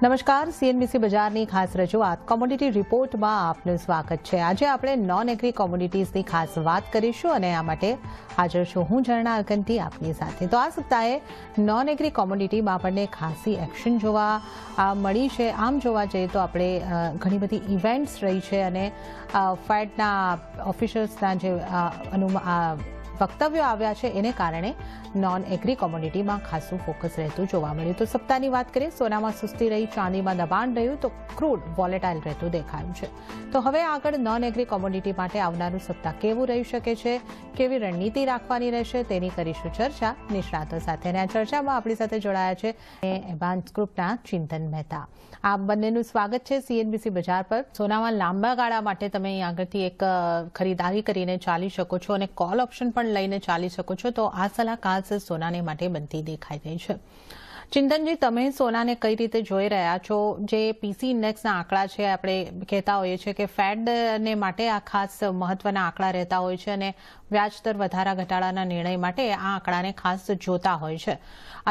નમસ્કાર, સીએનબીસી બજારની ખાસ રજૂઆત કોમોડિટી રિપોર્ટમાં આપનું સ્વાગત છે। આજે આપણે નોન એગ્રી કોમોડિટીઝની ખાસ વાત કરીશું અને આ માટે હાજર છું હું ઝરણા અરકંટી આપની સાથે। તો આ સપ્તાહે નોન એગ્રી કોમોડિટીમાં આપણને ખાસી એક્શન જોવા મળી છે। આમ જોવા જઈએ તો આપણે ઘણી બધી ઇવેન્ટ્સ રહી છે અને ફેડના ઓફિશિયલ્સના જે વક્તવ્યો આવ્યા છે એને કારણે નોન એગ્રી કોમોડિટીમાં ખાસું ફોકસ રહેતું જોવા મળ્યું। તો સપ્તાહની વાત કરીએ, સોનામાં સુસ્તી રહી, ચાંદીમાં દબાણ રહ્યું, તો ક્રૂડ વોલેટાઇલ રહેતું દેખાયું છે। તો હવે આગળ નોન એગ્રી કોમોડિટી માટે આવનારું સપ્તાહ કેવું રહી શકે છે, કેવી રણનીતિ રાખવાની રહેશે, તેની કરીશું ચર્ચા નિષ્ણાતો સાથે। અને આ ચર્ચામાં આપણી સાથે જોડાયા છે એડવાન્સ ગ્રુપના ચિંતન મહેતા। આ બંનેનું સ્વાગત છે સીએનબીસી બજાર પર। સોનામાં લાંબા ગાળા માટે તમે અહીં આગળથી એક ખરીદારી કરીને ચાલી શકો છો અને કોલ ઓપ્શન પણ લઈને ચાલી શકો છો, તો આ સલાહ ખાસ સોનાને માટે બનતી દેખાઈ રહી છે। ચિંતનજી, તમે સોનાને કઈ રીતે જોઈ રહ્યા છો? જે પીસી ઇન્ડેક્સના આંકડા છે, આપણે કહેતા હોઈએ છીએ કે ફેડને માટે આ ખાસ મહત્વના આંકડા રહેતા હોય છે અને વ્યાજદર વધારા ઘટાડાના નિર્ણય માટે આ આંકડાને ખાસ જોતા હોય છે।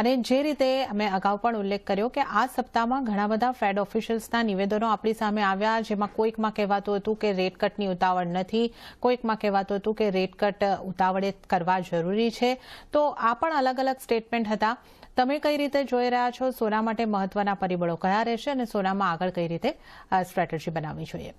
અને જે રીતે મેં અગાઉ પણ ઉલ્લેખ કર્યો કે આ સપ્તાહમાં ઘણા બધા ફેડ ઓફિશિયલ્સના નિવેદનો આપણી સામે આવ્યા, જેમાં કોઈકમાં કહેવાતું હતું કે રેટ કટની ઉતાવળ નથી, કોઈકમાં કહેવાતું હતું કે રેટ કટ ઉતાવળે કરવા જરૂરી છે। તો આ પણ અલગ અલગ સ્ટેટમેન્ટ હતા। તમે કઈ રીતે જોઈ રહ્યા છો? સોના માટે મહત્વના પરિબળો કયા રહેશે અને સોનામાં આગળ કઈ રીતે સ્ટ્રેટેજી બનાવવી જોઈએ?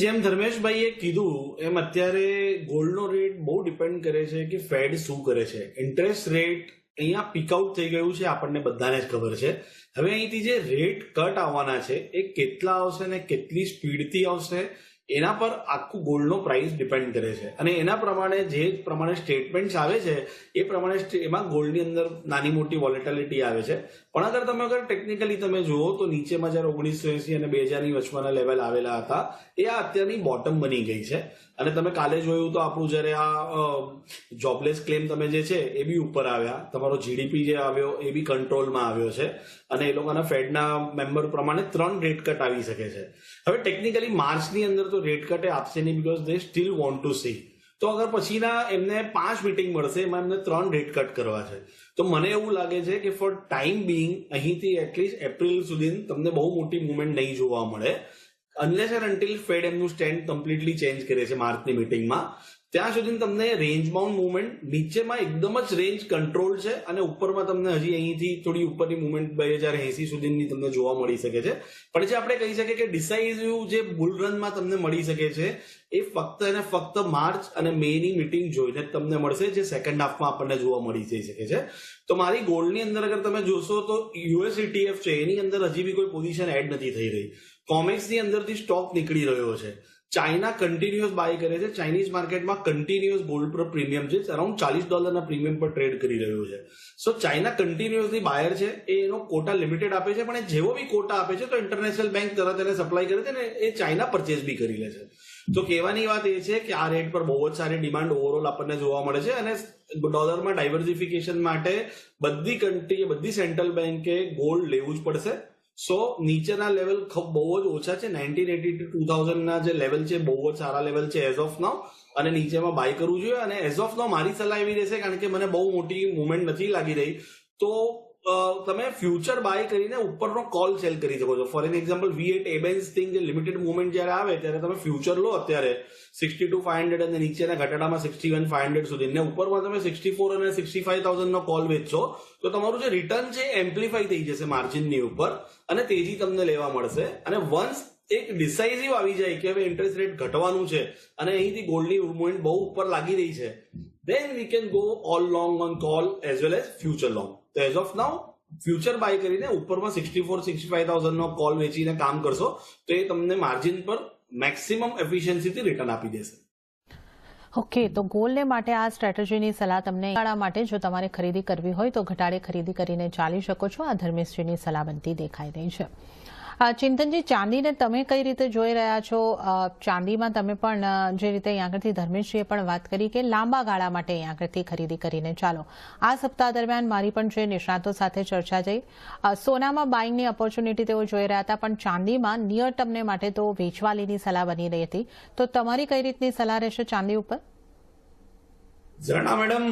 જેમ ધર્મેશભાઈએ કીધું એમ અત્યારે ગોલ્ડનો રેટ બહુ ડિપેન્ડ કરે છે કે ફેડ શું કરે છે। ઇન્ટરેસ્ટ રેટ અહીંયા પીકઆઉટ થઈ ગયું છે, આપણને બધાને જ ખબર છે। હવે અહીંથી જે રેટ કટ આવવાના છે એ કેટલા આવશે ને કેટલી સ્પીડથી આવશે એના પર આખું ગોલ્ડનો પ્રાઇસ ડિપેન્ડ કરે છે અને એના પ્રમાણે જે પ્રમાણે સ્ટેટમેન્ટ્સ આવે છે એ પ્રમાણે એમાં ગોલ્ડની અંદર નાની મોટી વોલેટિલિટી આવે છે। પણ અગર ટેકનિકલી તમે જુઓ તો નીચેમાં જ્યારે 1980 અને 2000ની વચમાંના લેવલ આવેલા હતા એ આ અત્યારની બોટમ બની ગઈ છે। અને તમે કાલે જોયું તો આપણું જ્યારે આ જોબલેસ ક્લેમ તમે જે છે એ બી ઉપર આવ્યા, તમારો જીડીપી જે આવ્યો એ બી કંટ્રોલમાં આવ્યો છે અને એ લોકોના ફેડના મેમ્બર પ્રમાણે 3 રેટ કટ આવી શકે છે। હવે ટેકનિકલી માર્ચની અંદર તો રેટ કટ આપશે નહીં, because they steel want to C. તો અગર પછીના એમને 5 મીટિંગ મળશે, એમાં એમને 3 રેટ કટ કરવા છે। તો મને એવું લાગે છે કે ફોર ટાઈમ બિંગ અહીંથી એટલીસ્ટ એપ્રિલ સુધી તમને બહુ મોટી મુવમેન્ટ નહીં જોવા મળે, અનલેસ એન્ડ અન્ટિલ ફેડ એમનું સ્ટેન્ડ કમ્પ્લીટલી ચેન્જ કરે છે માર્ચની મિટિંગમાં। ત્યાં સુધી તમને રેન્જ બાઉન્ડ મુવમેન્ટ, નીચેમાં એકદમ જ રેન્જ કંટ્રોલ છે અને ઉપરમાં તમને હજી અહીંથી થોડી ઉપરની મુવમેન્ટ 2080 સુધીની તમને જોવા મળી શકે છે। પણ જે આપણે કહી શકીએ કે ડિસાઇઝિવ જે બુલ રનમાં તમને મળી શકે છે એ ફક્ત અને ફક્ત માર્ચ અને મેની મિટિંગ જોઈને જ તમને મળશે, જે સેકન્ડ હાફમાં આપણને જોવા મળી જઈ શકે છે। તો મારી ગોલ્ડની અંદર અગર તમે જોશો તો યુએસ ETF છે એની અંદર હજી બી કોઈ પોઝિશન એડ નથી થઈ રહી, કોમેક્સની અંદરથી સ્ટોક નીકળી રહ્યો છે, ચાઇના કન્ટિન્યુઅસ બાય કરે છે, ચાઇનીઝ માર્કેટમાં કન્ટિન્યુઅસ ગોલ્ડ પર પ્રીમિયમ છે, અરાઉન્ડ $40 પ્રીમિયમ પર ટ્રેડ કરી રહ્યું છે। સો ચાઇના કન્ટિન્યુઅસલી બાયર છે, એ એનો કોટા લિમિટેડ આપે છે, પણ એ જેવો બી કોટા આપે છે તો ઇન્ટરનેશનલ બેંક તરત એને સપ્લાય કરે છે અને એ ચાઇના પરચેઝ બી કરી લે છે। તો કહેવાની વાત એ છે કે આ રેટ પર બહુ જ સારી ડિમાન્ડ ઓવરઓલ આપણને જોવા મળે છે અને ડોલરમાં ડાયવર્સિફિકેશન માટે બધી કન્ટ્રી, બધી સેન્ટ્રલ બેન્કે ગોલ્ડ લેવું જ પડશે। સો નીચેના લેવલ બહુ જ ઓછા છે, 1980 to 2000ના જે લેવલ છે બહુ જ સારા લેવલ છે એઝ ઓફ નાઉ, અને નીચેમાં બાય કરવું જોઈએ। અને એઝ ઓફ નાઉ મારી સલાહ એવી રહેશે, કારણ કે મને બહુ મોટી મુવમેન્ટ નથી લાગી રહી, તો તમે ફ્યુચર બાય કરીને ઉપરનો કોલ સેલ કરી શકો છો। For an example V8 Abans thing જે લિમિટેડ મુવમેન્ટ જ્યારે આવે ત્યારે તમે ફ્યુચર લો અત્યારે 62,500 અને નીચેના ઘટાડામાં 61,500 સુધી, ને ઉપરમાં તમે 64 અને 65,000 નો કોલ વેચશો તો તમારું જે રિટર્ન છે એમ્પ્લિફાઈ થઈ જશે માર્જિનની ઉપર અને તેજી તમને લેવા મળશે। અને વન્સ એક ડિસાઇઝિવ આવી જાય કે હવે ઇન્ટરેસ્ટ રેટ ઘટવાનું છે અને અહીંથી ગોલ્ડની મુવમેન્ટ બહુ ઉપર લાગી રહી છે, then we can go all long on call as well as future long। તો as of now future buy કરીને ઉપરમાં 64-65,000 નો કોલ વેચીને કામ કરશો તો એ તમને માર્જિન પર મેક્સિમમ એફિશિયન્સીથી રિટર્ન આપી દેશે। ઓકે, તો ગોલ્ડને માટે આ સ્ટ્રેટેજીની સલાહ તમને ગાળા માટે જો તમારે ખરીદી કરવી હોય તો ઘટાડે ખરીદી કરીને ચાલી શકો છો, આ ધર્મેશજીની સલાહ બનતી દેખાઈ રહી છે। ચિંતનજી, ચાંદીને તમે કઈ રીતે જોઈ રહ્યા છો? ચાંદીમાં તમે પણ જે રીતે અહીં આગળથી ધર્મેશજીએ પણ વાત કરી કે લાંબા ગાળા માટે અહીં આગળથી ખરીદી કરીને ચાલો, આ સપ્તાહ દરમિયાન મારી પણ જે નિષ્ણાતો સાથે ચર્ચા થઈ, સોનામાં બાઇંગની ઓપોર્ચ્યુનિટી તેઓ જોઈ રહ્યા હતા, પણ ચાંદીમાં નિયર ટર્મને માટે તો વેચવાલીની સલાહ બની રહી હતી। તો તમારી કઈ રીતની સલાહ રહેશે ચાંદી ઉપર? ઝરણા મેડમ,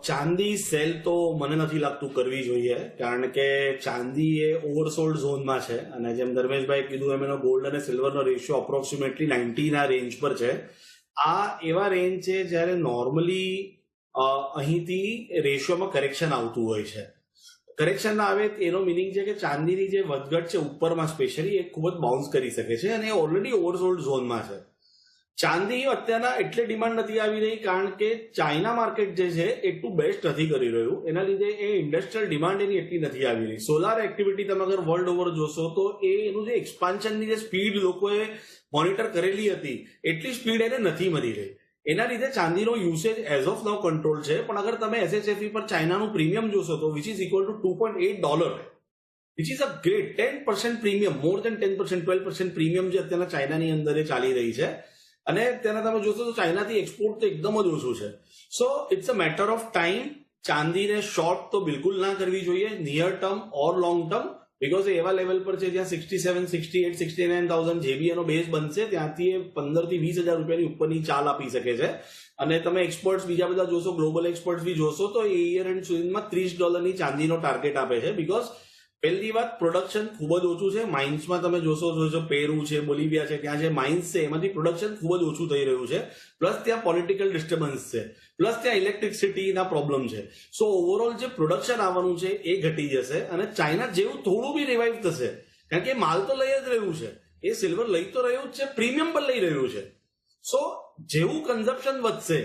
ચાંદી સેલ તો મને નથી લાગતું કરવી જોઈએ, કારણ કે ચાંદી એ ઓવરસોલ્ડ ઝોનમાં છે અને જેમ ધર્મેશભાઈ કીધું એમ એનો ગોલ્ડ અને સિલ્વરનો રેશિયો અપ્રોક્સિમેટલી 90 ના રેન્જ પર છે. આ એવા રેન્જ છે જ્યારે નોર્મલી અહીંથી રેશિયોમાં કરેક્શન આવતું હોય છે. કરેક્શન ના આવે એનો મિનિંગ છે કે ચાંદીની જે વધઘટ છે ઉપરમાં સ્પેશિયલી એ ખૂબ જ બાઉન્સ કરી શકે છે અને એ ઓલરેડી ઓવરસોલ્ડ ઝોનમાં છે. ચાંદી અત્યારના એટલે ડિમાન્ડ નથી આવી રહી કારણ કે ચાઇના માર્કેટ જે છે એટલું બેસ્ટ નથી કરી રહ્યું, એના લીધે એ ઇન્ડસ્ટ્રીયલ ડિમાન્ડ એની એટલી નથી આવી રહી. સોલાર એક્ટિવિટી તમે અગર વર્લ્ડ ઓવર જોશો તો એનું જે એક્સપાન્શનની જે સ્પીડ લોકોએ મોનિટર કરેલી હતી એટલી સ્પીડ એને નથી મળી રહી. એના લીધે ચાંદીનો usage as of now control છે, પણ અગર તમે SHFE પર ચાઇનાનું પ્રીમિયમ જોશો તો which is equal to $2.8, which is a great 10% premium, more than 10%, 12% premium જે અત્યારના ચાઇનાની અંદર એ ચાલી રહી છે. અને તેના તમે જોશો તો ચાઇનાથી એક્સપોર્ટ તો એકદમ જ ઓછું છે. So it's a matter of time. ચાંદીને શોર્ટ તો બિલકુલ ના કરવી જોઈએ, near term or long term, because એવા લેવલ પર છે જ્યાં 67, 68, 69,000 જે બી એનો બેઝ બનશે ત્યાંથી એ 15,000 થી 20,000 રૂપિયાની ઉપરની ચાલ આપી શકે છે. અને તમે એક્સપર્ટ્સ બીજા બધા જોશો, ગ્લોબલ એક્સપર્ટ્સ બી જોશો તો એ યર એન્ડ સુધીમાં $30 ચાંદીનો ટાર્ગેટ આપે છે. બીકોઝ પહેલી વાત પ્રોડક્શન ખૂબ જ ઓછું છે. માઇન્સમાં તમે જોશો પેરુ છે, બોલિવિયા છે, ત્યાં જે માઇન્સ છે એમાંથી પ્રોડક્શન ખૂબ જ ઓછું થઈ રહ્યું છે. પ્લસ ત્યાં પોલિટિકલ ડિસ્ટર્બન્સ છે, પ્લસ ત્યાં ઇલેક્ટ્રિસિટીના પ્રોબ્લેમ છે. સો ઓવરઓલ જે પ્રોડક્શન આવવાનું છે એ ઘટી જશે અને ચાઇના જેવું થોડું બી રિવાઇવ થશે, કારણ કે માલ તો લઈ જ રહ્યું છે, એ સિલ્વર લઈ તો રહ્યું જ છે, પ્રીમિયમ પણ લઈ રહ્યું છે. સો જેવું કન્ઝપ્શન વધશે,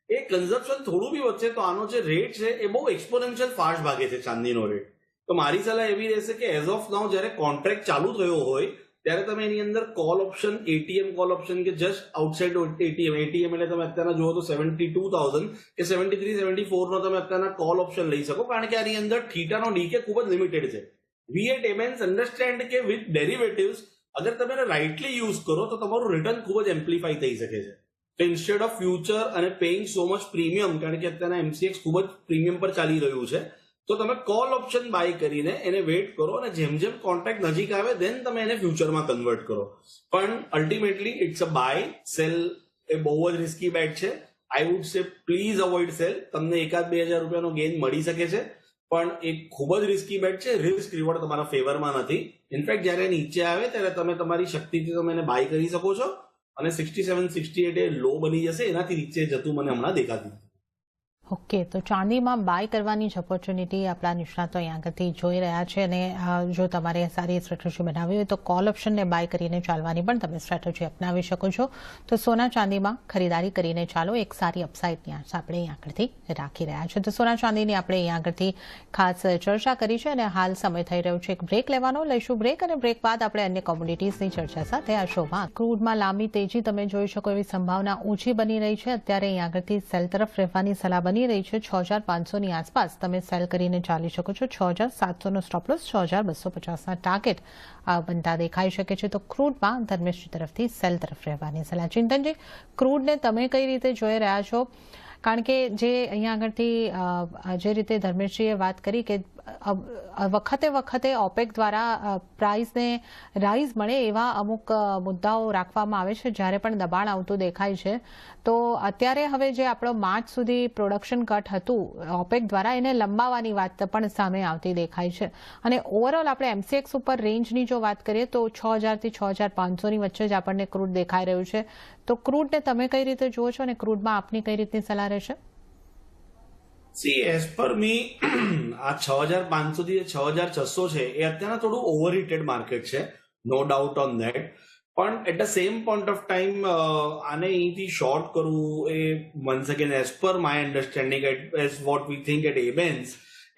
એ કન્ઝપ્શન થોડું બી વધશે તો આનો જે રેટ છે એ બહુ એક્સપોનેન્શિયલ ફાસ્ટ ભાગે છે ચાંદીનો રેટ. તો મારી સલાહ એવી રહેશે કે એઝ ઓફ નાઉ જ્યારે કોન્ટ્રાક્ટ ચાલુ થયો હોય ત્યારે તમે એની અંદર call option, ATM call option કે જસ્ટ આઉટસાઇડ એટીએમ એટલે તમે અત્યારના જુઓ તો 72,000 કે 73, 74 નો તમે અત્યારના કોલ ઓપ્શન લઈ શકો, કારણ કે આની અંદર થીટાનો ડીકે ખૂબ જ લિમિટેડ છે. વી એટ એમેન્સ અન્ડરસ્ટેન્ડ કે વિથ ડેરિવેટિવ્સ અગર તમે એને રાઇટલી યુઝ કરો તો તમારું રિટર્ન ખૂબ જ એમ્પ્લિફાઈ થઈ શકે છે. તો ઇન્સ્ટેડ ઓફ ફ્યુચર અને પેઇંગ સો મચ પ્રીમિયમ, કારણ કે અત્યારના MCX ખૂબ જ પ્રીમિયમ પર ચાલી રહ્યું છે, તો તમે કોલ ઓપ્શન બાય કરીને એને વેઇટ કરો અને જેમ જેમ કોન્ટ્રાક્ટ નજીક આવે દેન તમે એને ફ્યુચરમાં કન્વર્ટ કરો. પણ ultimately it's a buy. Sell એ બહુ જ રિસ્કી બેટ છે. I would say please avoid sell. તમને 1,000-2,000 રૂપિયાનો ગેઇન મળી શકે છે, પણ એ ખૂબ જ રિસ્કી બેટ છે. રિસ્ક રિવોર્ડ તમારા ફેવરમાં નથી. ઇનફેક્ટ જ્યારે નીચે આવે ત્યારે તમે તમારી શક્તિથી તમે એને બાય કરી શકો છો અને 67, 68 એ લો બની જશે, એનાથી નીચે જતું મને હમણાં દેખાતું. ઓકે, તો ચાંદીમાં બાય કરવાની જ ઓપોર્ચ્યુનિટી આપણા નિષ્ણાતો અહીંયા આગળથી જોઈ રહ્યા છે. અને જો તમારે સારી સ્ટ્રેટેજી બનાવવી હોય તો કોલ ઓપ્શનને બાય કરીને ચાલવાની પણ તમે સ્ટ્રેટેજી અપનાવી શકો છો. તો સોના ચાંદીમાં ખરીદારી કરીને ચાલો, એક સારી અપસાઇડની આશા આપણે અહીંયા આગળથી રાખી રહ્યા છે. તો સોના ચાંદીની આપણે અહીંયા આગળથી ખાસ ચર્ચા કરી છે અને હાલ સમય થઈ રહ્યો છે એક બ્રેક લેવાનો. લઈશું બ્રેક અને બ્રેક બાદ આપણે અન્ય કોમોડિટીઝની ચર્ચા સાથે આ શોમાં. ક્રૂડમાં લાંબી તેજી તમે જોઈ શકો એવી સંભાવના ઓછી બની રહી છે. અત્યારે અહીંયા આગળથી સેલ તરફ રહેવાની સલાહ બની રહી છે. 6,500ની આસપાસ તમે સેલ કરીને ચાલી શકો છો. 6,700નો સ્ટોપ લોસ, 6,250ના ટાર્ગેટ બનતા દેખાઈ શકે છે. તો ક્રૂડમાં ધર્મેશજી તરફથી સેલ તરફ રહેવાની સલાહ. ચિંતનજી, ક્રૂડને તમે કઈ રીતે જોઈ રહ્યા છો? કારણ કે જે અહીંયા આગળથી જે રીતે ધર્મેશજીએ વાત કરી કે વખતે ઓપેક દ્વારા પ્રાઇસને રાઇઝ મળે એવા અમુક મુદ્દાઓ રાખવામાં આવે છે જ્યારે પણ દબાણ આવતું દેખાય છે. તો અત્યારે હવે જે આપણો માર્ચ સુધી પ્રોડક્શન કટ હતું ઓપેક દ્વારા, એને લંબાવવાની વાત પણ સામે આવતી દેખાય છે. અને ઓવરઓલ આપણે MCX ઉપર રેન્જની જો વાત કરીએ તો 6,000 થી 6,500ની વચ્ચે જ આપણને ક્રૂડ દેખાઈ રહ્યું છે. તો ક્રૂડને તમે કઈ રીતે જુઓ છો અને ક્રૂડમાં આપની કઈ રીતની સલાહ રહેશે? સી એઝ પર મી આ 6,500 થી 6,600 છે એ અત્યારના થોડું ઓવરહીટેડ માર્કેટ છે, નો ડાઉટ ઓન ધેટ. પણ at the same point of time આને અહીંથી શોર્ટ કરવું એ once again as per my understanding as what we think at Abans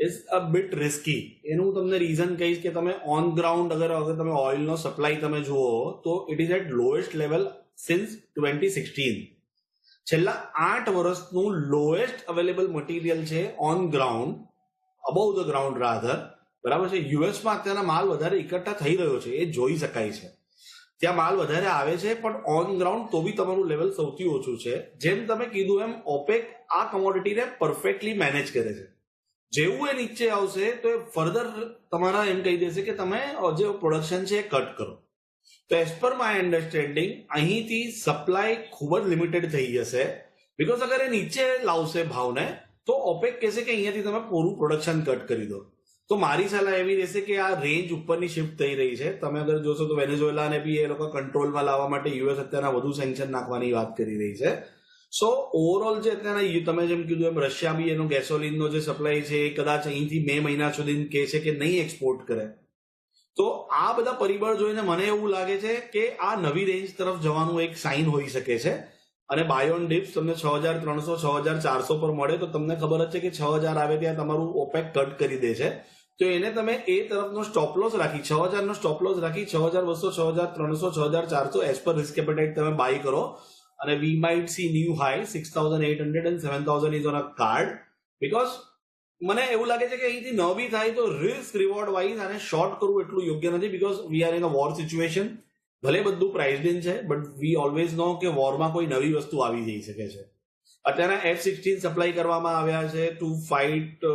is a bit risky. એનું હું તમને રીઝન કહીશ કે તમે ઓન ગ્રાઉન્ડ અગર તમે ઓઇલનો સપ્લાય તમે જુઓ તો it is at lowest level since 2016. છેલ્લા 8 વર્ષનું લોએસ્ટ અવેલેબલ મટીરિયલ છે on ground, above the ground rather, બરાબર છે. યુએસમાં અત્યારના માલ વધારે એકઠા થઈ રહ્યો છે, એ જોઈ શકાય છે. ત્યાં માલ વધારે આવે છે પણ ઓન ગ્રાઉન્ડ તો બી તમારું લેવલ સૌથી ઓછું છે. જેમ તમે કીધું એમ ઓપેક આ કમોડિટીને પરફેક્ટલી મેનેજ કરે છે. જેવું એ નીચે આવશે તો એ ફર્ધર તમારા એમ કહી દેશે કે તમે જે પ્રોડક્શન છે એ કટ કરો. તો એઝ પર માય અન્ડરસ્ટેન્ડિંગ અહીંથી સપ્લાય ખૂબ જ લિમિટેડ થઈ જશે બીકોઝ અગર એ નીચે લાવશે ભાવને તો ઓપેક કહેશે કે અહીંયાથી તમે પૂરું પ્રોડક્શન કટ કરી દો. તો મારી સલાહ એવી રહેશે કે આ રેન્જ ઉપરની શિફ્ટ થઈ રહી છે. તમે અગર જોશો તો વેનેઝુએલાને બી એ લોકો કંટ્રોલમાં લાવવા માટે યુએસ અત્યારના વધુ સેન્કશન નાખવાની વાત કરી રહી છે. સો ઓવરઓલ જે અત્યારના તમે જેમ કીધું એમ રશિયા બી એનો ગેસોલિનનો જે સપ્લાય છે એ કદાચ અહીંથી 2 મહિના સુધી કહે છે કે નહીં એક્સપોર્ટ કરે. તો આ બધા પરિબળ જોઈને મને એવું લાગે છે કે આ નવી રેન્જ તરફ જવાનું એક સાઇન હોઈ શકે છે. અને બાય ઓન ડિપ્સ તમને 6300 6400 પર મળે તો તમને ખબર જ છે કે 6000 આવે ત્યાં તમારું ઓપેક કટ કરી દે છે. તો એને તમે એ તરફનો સ્ટોપ લોસ રાખી 6000 નો સ્ટોપ લોસ રાખી 6200 6300 6400 એઝ પર રિસ્ક એપેટાઇટ તમે બાય કરો. અને we might see new high 6800 and 7000 is on uh card. Because મને એવું લાગે છે કે અહીંથી ન બી થાય તો રિસ્ક રિવોર્ડ વાઇઝ આને શોર્ટ કરવું એટલું યોગ્ય નથી. Because we are in a war situation. ભલે બધું પ્રાઇઝડ ઇન છે બટ વી ઓલવેઝ નો કે વોરમાં કોઈ નવી વસ્તુ આવી જઈ શકે છે. અત્યારના F-16 સપ્લાય કરવામાં આવ્યા છે ટુ ફાઇટ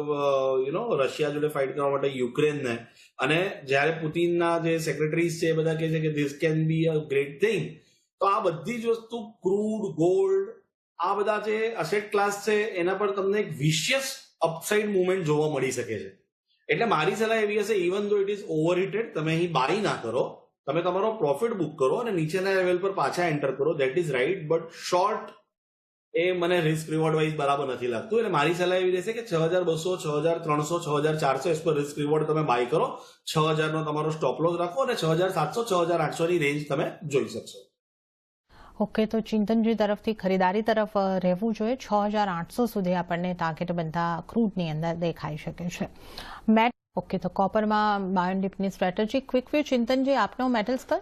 રશિયા જોડે ફાઇટ કરવા માટે યુક્રેનને. અને જ્યારે પુતિનના જે સેક્રેટરીઝ છે એ બધા કહે છે કે this can be a great thing. તો આ બધી જ વસ્તુ ક્રૂડ ગોલ્ડ આ બધા જે અસેટ ક્લાસ છે એના પર તમને એક વિશિયસ અપસાઇડ મુવમેન્ટ જોવા મળી શકે છે. એટલે મારી સલાહ એવી હશે ઇવન ધો ઇટ ઇઝ ઓવરહિટેડ તમે અહીં બાય ના કરો. તમે તમારો પ્રોફિટ બુક કરો અને નીચેના લેવલ પર પાછા એન્ટર કરો. That is right. But short એ મને રિસ્ક રિવોર્ડ વાઇઝ બરાબર નથી લાગતું. એટલે મારી સલાહ એવી રહેશે કે 6200 6300 6400 એસ પર રિસ્ક રિવોર્ડ તમે બાય કરો. 6000 નો તમારો સ્ટોપ લોસ રાખો અને 6700 6800 ની રેન્જ તમે જોઈ શકશો. ઓકે, તો ચિંતનજી તરફથી ખરીદારી તરફ રહેવું જોઈએ. 6800 સુધી આપણને ટાર્ગેટ બનતા ક્રૂડની અંદર દેખાઈ શકે છે. ઓકે, તો કોપરમાં બાય ઓન ડિપની સ્ટ્રેટેજી ક્વિક વ્યૂ. ચિંતનજી આપનો મેટલ્સ પર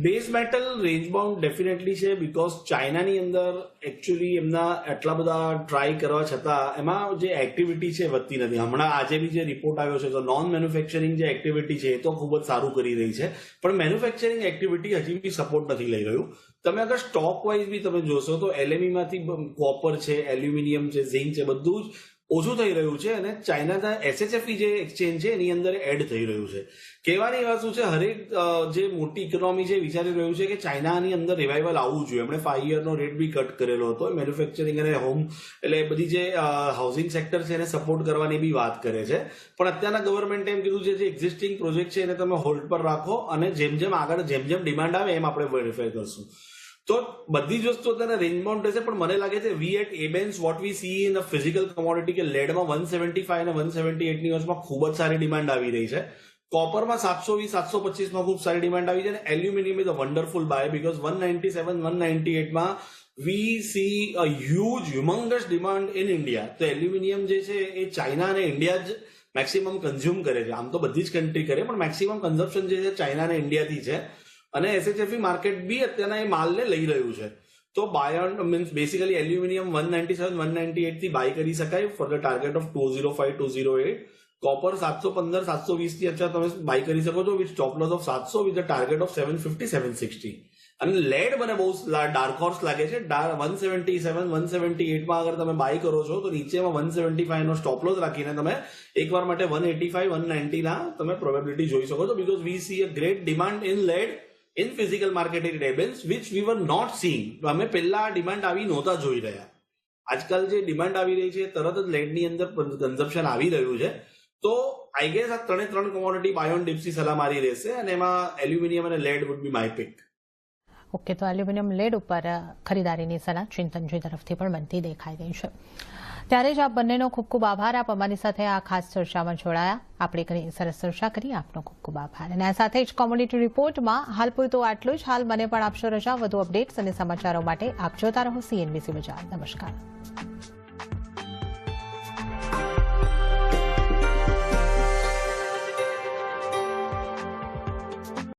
base metal range bound definitely છે. બીકોઝ ચાઇનાની અંદર એકચ્યુઅલી એમના એટલા બધા ટ્રાય કરવા છતાં એમાં જે એક્ટિવિટી છે વધતી નથી. હમણાં આજે બી જે રિપોર્ટ આવ્યો છે તો નોન મેન્યુફેક્ચરિંગ જે એક્ટિવિટી છે એ તો ખૂબ જ સારું કરી રહી છે. પણ મેન્યુફેક્ચરિંગ એક્ટિવિટી હજી બી સપોર્ટ નથી લઈ રહ્યું. તમે અગર સ્ટોક વાઇઝ બી તમે જોશો તો LME માંથી કોપર છે, એલ્યુમિનિયમ છે, ઝિંક છે બધું જ ઓછું થઈ રહ્યું છે. અને ચાઇનાના SHFE જે એક્સચેન્જ છે એની અંદર એડ થઈ રહ્યું છે. કહેવાની વાત શું છે, હરેક જે મોટી ઇકોનોમી છે વિચારી રહ્યું છે કે ચાઇનાની અંદર રિવાઇવલ આવવું જોઈએ. એમણે 5 યરનો રેટ બી કટ કરેલો હતો. મેન્યુફેક્ચરિંગ અને હોમ એટલે બધી જે હાઉસિંગ સેક્ટર છે એને સપોર્ટ કરવાની બી વાત કરે છે. પણ અત્યારના ગવર્મેન્ટે એમ કીધું છે જે એક્ઝિસ્ટિંગ પ્રોજેક્ટ છે એને તમે હોલ્ડ પર રાખો અને જેમ જેમ આગળ જેમ ડિમાન્ડ આવે એમ આપણે વેરીફાઈ કરશું. તો બધી જ વસ્તુ અત્યારે રેન્જ બાઉન્ડ રહેશે. પણ મને લાગે છે we at Abans what we see in a physical commodity કે લેડમાં 175 અને 178 ની વચમાં ખૂબ જ સારી ડિમાન્ડ આવી રહી છે. કોપરમાં 720 725 માં ખૂબ સારી ડિમાન્ડ આવી છે. અને aluminium is a wonderful buy because 197 198 માં we see a humongous demand in India. તો એલ્યુમિનિયમ જે છે એ ચાઇના અને ઇન્ડિયા જ મેક્સિમમ કન્ઝ્યુમ કરે છે. આમ તો બધી જ કન્ટ્રી કરે પણ મેક્સિમમ કન્ઝમ્પશન જે છે ચાઇના અને ઇન્ડિયાથી છે. અને SHFE માર્કેટ બી અત્યારના એ માલને લઈ રહ્યું છે. તો buy on means basically aluminium 197 198 થી બાય કરી શકાય for the target of 205 208. Copper 715 720 થી અત્યારે તમે બાય કરી શકો છો with stop loss of 700 with the target of 750 760. અને લેડ મને બહુ ડાર્ક હોર્સ લાગે છે. 177 178 માં અગર તમે બાય કરો છો તો નીચેમાં 175 નો સ્ટોપ લોસ રાખીને તમે એકવાર માટે 185 190 ના તમે પ્રોબેબિલિટી જોઈ શકો છો. Because we see a great demand in lead in physical market it happens which we were not seeing. અમે પહેલા ડિમાન્ડ આવી નહોતા જોઈ રહ્યા. આજકાલ જે ડિમાન્ડ આવી રહી છે તરત જ લેડની અંદર કન્ઝમ્પશન આવી રહ્યું છે. તો આઈ ગેસ આ ત્રણ કોમોડિટી બાય ઓન ડિપ્સની સલાહ મારી રહેશે અને એમાં એલ્યુમિનિયમ અને lead would be my pick. Okay, તો એલ્યુમિનિયમ લેડ ઉપર ખરીદારીની સલાહ ચિંતનજી તરફથી પણ બનતી દેખાઈ રહી છે. ત્યારે જ આપ બંનેનો ખૂબ ખૂબ આભાર. આપ અમારી સાથે આ ખાસ ચર્ચામાં જોડાયા. આપણે ઘણી સરસ ચર્ચા કરી. આપનો ખૂબ ખૂબ આભાર. અને આ સાથે જ કોમોડિટી રિપોર્ટમાં હાલ પૂરતું આટલું જ. હાલ મને પણ આપશો રજા. વધુ અપડેટ્સ અને સમાચારો માટે આપ જોતા રહો CNBC બજાર. નમસ્કાર.